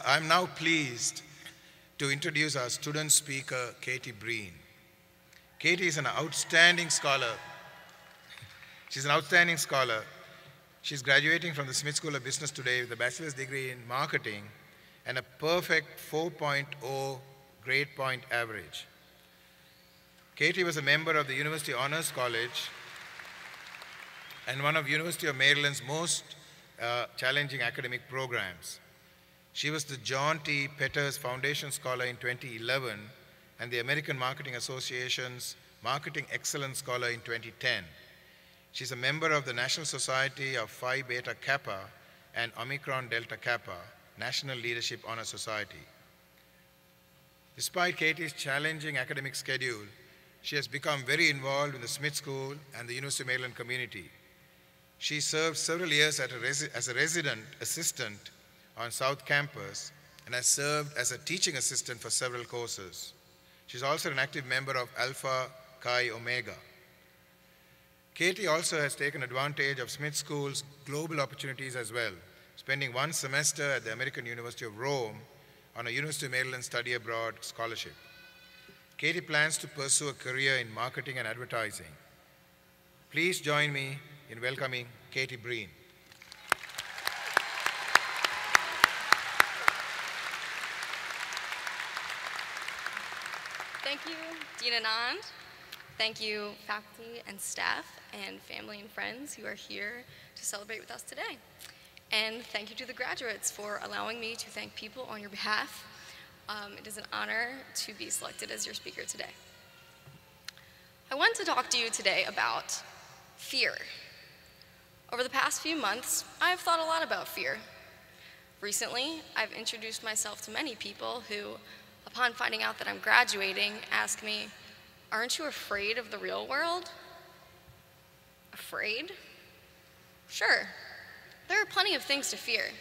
I'm now pleased to introduce our student speaker, Katie Breen. Katie is an outstanding scholar. She's an outstanding scholar. She's graduating from the Smith School of Business today with a bachelor's degree in marketing and a perfect 4.0 grade point average. Katie was a member of the University Honors College and one of University of Maryland's most challenging academic programs. She was the John T. Peters Foundation Scholar in 2011 and the American Marketing Association's Marketing Excellence Scholar in 2010. She's a member of the National Society of Phi Beta Kappa and Omicron Delta Kappa, National Leadership Honor Society. Despite Katie's challenging academic schedule, she has become very involved in the Smith School and the University of Maryland community. She served several years as a resident assistant on South Campus and has served as a teaching assistant for several courses. She's also an active member of Alpha Chi Omega. Katie also has taken advantage of Smith School's global opportunities as well, spending one semester at the American University of Rome on a University of Maryland study abroad scholarship. Katie plans to pursue a career in marketing and advertising. Please join me in welcoming Katie Breen. Thank you, Dean Anand. Thank you, faculty and staff and family and friends who are here to celebrate with us today. And thank you to the graduates for allowing me to thank people on your behalf. It is an honor to be selected as your speaker today. I want to talk to you today about fear. Over the past few months, I've thought a lot about fear. Recently, I've introduced myself to many people who, upon finding out that I'm graduating, ask me, "Aren't you afraid of the real world?" Afraid? Sure. There are plenty of things to fear.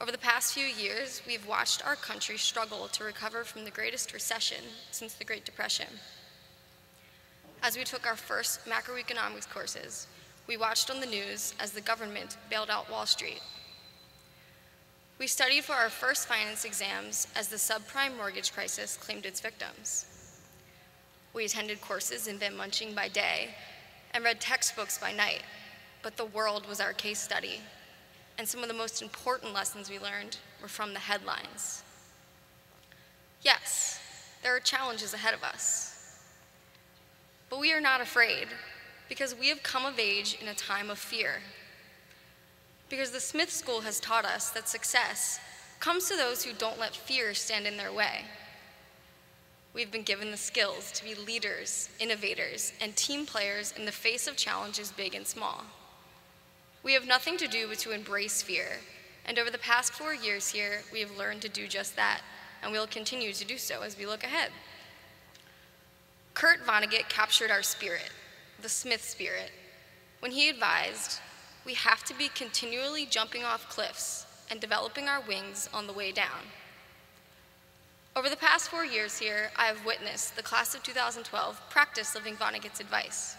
Over the past few years, we've watched our country struggle to recover from the greatest recession since the Great Depression. As we took our first macroeconomics courses, we watched on the news as the government bailed out Wall Street. We studied for our first finance exams as the subprime mortgage crisis claimed its victims. We attended courses in Van Munching by day and read textbooks by night, but the world was our case study, and some of the most important lessons we learned were from the headlines. Yes, there are challenges ahead of us, but we are not afraid because we have come of age in a time of fear. Because the Smith School has taught us that success comes to those who don't let fear stand in their way. We've been given the skills to be leaders, innovators, and team players in the face of challenges big and small. We have nothing to do but to embrace fear, and over the past 4 years here, we have learned to do just that, and we will continue to do so as we look ahead. Kurt Vonnegut captured our spirit, the Smith spirit, when he advised, "We have to be continually jumping off cliffs and developing our wings on the way down." Over the past 4 years here, I have witnessed the class of 2012 practice living Vonnegut's advice.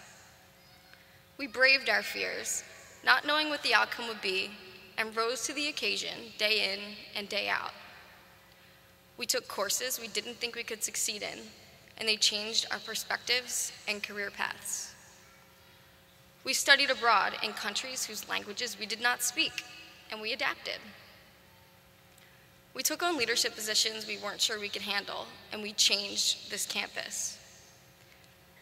We braved our fears, not knowing what the outcome would be, and rose to the occasion day in and day out. We took courses we didn't think we could succeed in, and they changed our perspectives and career paths. We studied abroad in countries whose languages we did not speak, and we adapted. We took on leadership positions we weren't sure we could handle, and we changed this campus.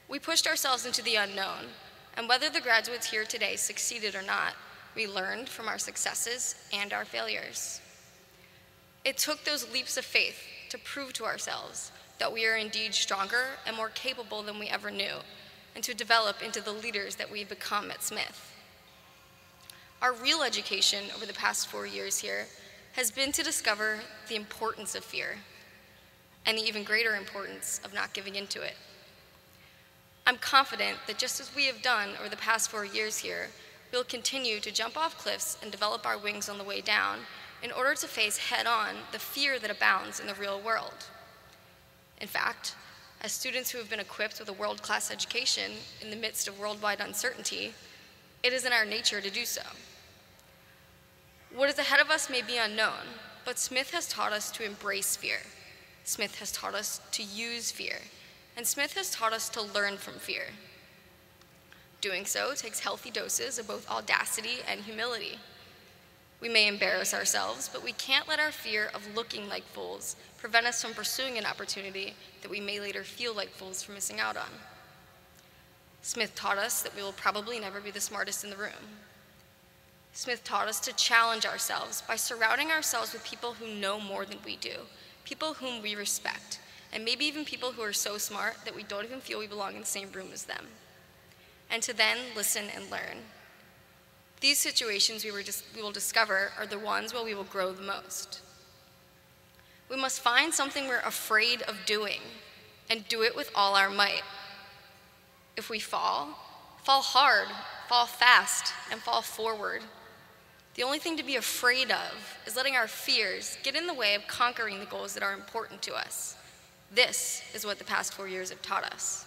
We pushed ourselves into the unknown, and whether the graduates here today succeeded or not, we learned from our successes and our failures. It took those leaps of faith to prove to ourselves that we are indeed stronger and more capable than we ever knew, and to develop into the leaders that we've become at Smith. Our real education over the past 4 years here has been to discover the importance of fear and the even greater importance of not giving into it. I'm confident that just as we have done over the past 4 years here, we'll continue to jump off cliffs and develop our wings on the way down in order to face head-on the fear that abounds in the real world. In fact, as students who have been equipped with a world-class education in the midst of worldwide uncertainty, it is in our nature to do so. What is ahead of us may be unknown, but Smith has taught us to embrace fear. Smith has taught us to use fear, and Smith has taught us to learn from fear. Doing so takes healthy doses of both audacity and humility. We may embarrass ourselves, but we can't let our fear of looking like fools prevent us from pursuing an opportunity that we may later feel like fools for missing out on. Smith taught us that we will probably never be the smartest in the room. Smith taught us to challenge ourselves by surrounding ourselves with people who know more than we do, people whom we respect, and maybe even people who are so smart that we don't even feel we belong in the same room as them, and to then listen and learn. These situations we will discover are the ones where we will grow the most. We must find something we're afraid of doing and do it with all our might. If we fall hard, fall fast, and fall forward. The only thing to be afraid of is letting our fears get in the way of conquering the goals that are important to us. This is what the past 4 years have taught us.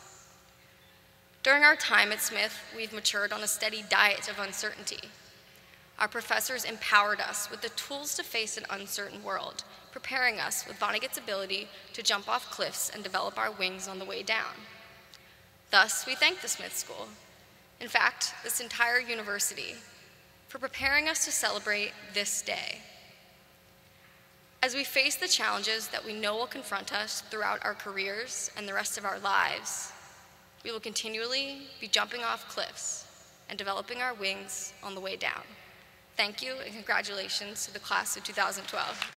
During our time at Smith, we've matured on a steady diet of uncertainty. Our professors empowered us with the tools to face an uncertain world, preparing us with Vonnegut's ability to jump off cliffs and develop our wings on the way down. Thus, we thank the Smith School, in fact, this entire university, for preparing us to celebrate this day. As we face the challenges that we know will confront us throughout our careers and the rest of our lives, we will continually be jumping off cliffs and developing our wings on the way down. Thank you and congratulations to the class of 2012.